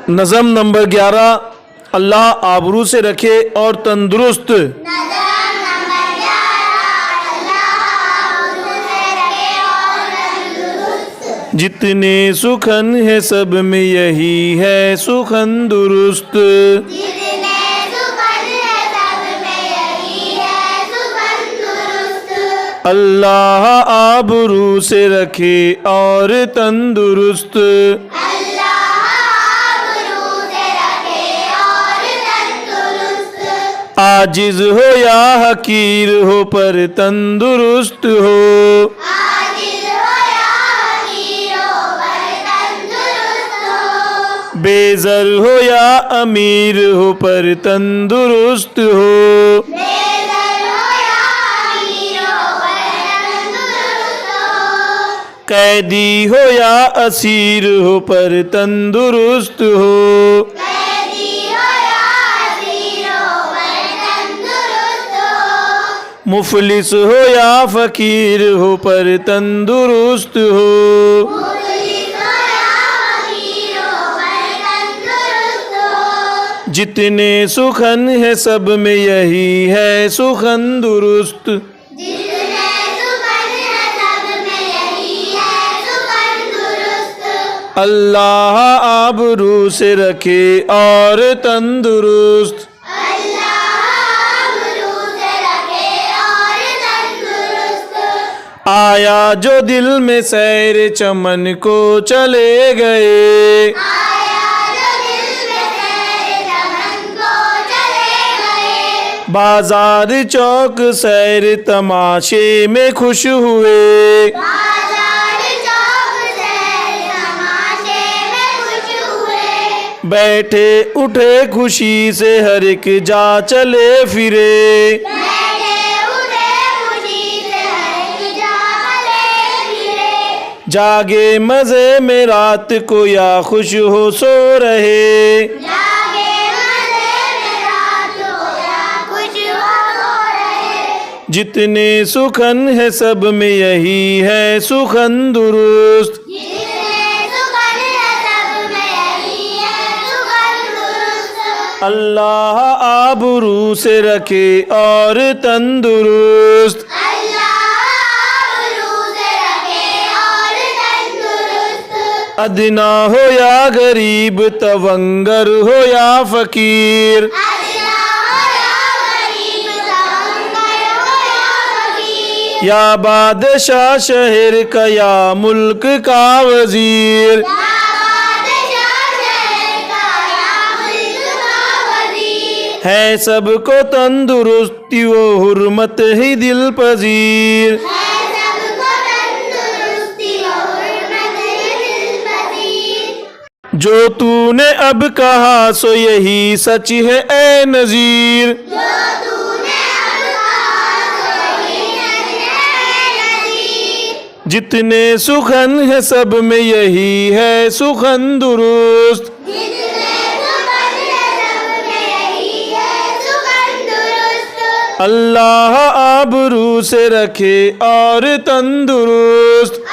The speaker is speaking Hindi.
नज़म नंबर 11, अल्लाह आबरू से रखे और तंदुरुस्त। जितने सुखन है सब में यही है सुखन दुरुस्त। अल्लाह आबरू से रखे और तंदुरुस्त। आजिज हो या हकीर हो पर तंदुरुस्त हो। बेज़र हो या अमीर हो पर तंदुरुस्त हो। कैदी हो या असीर हो पर तंदुरुस्त हो। मुफलिस हो या फकीर हो पर तंदुरुस्त हो। जितने सुखन है सब में यही है सुखन दुरुस्त। अल्लाह आबरू से रखे और तंदुरुस्त। आया जो दिल में सैर चमन को चले गए। बाजार चौक सैर तमाशे में खुश हुए। बैठे उठे खुशी से हर एक जा चले फिरे। जागे मजे में रात को या खुश हो सो रहे। जितने सुखन है सब में यही है सुखन दुरुस्त। अल्लाह आबरू से रखे और तंदुरुस्त। अदना हो या गरीब, तवंगर हो या फकीर। या बादशाह शहर का या मुल्क का वजीर। है सबको तंदुरुस्ती वो हुर्मत ही दिल पजीर। जो तूने अब कहा सो यही सच है ए नज़ीर। जितने सुखन है सब में यही है सुखन दुरुस्त। अल्लाह आबरू से रखे और तंदुरुस्त।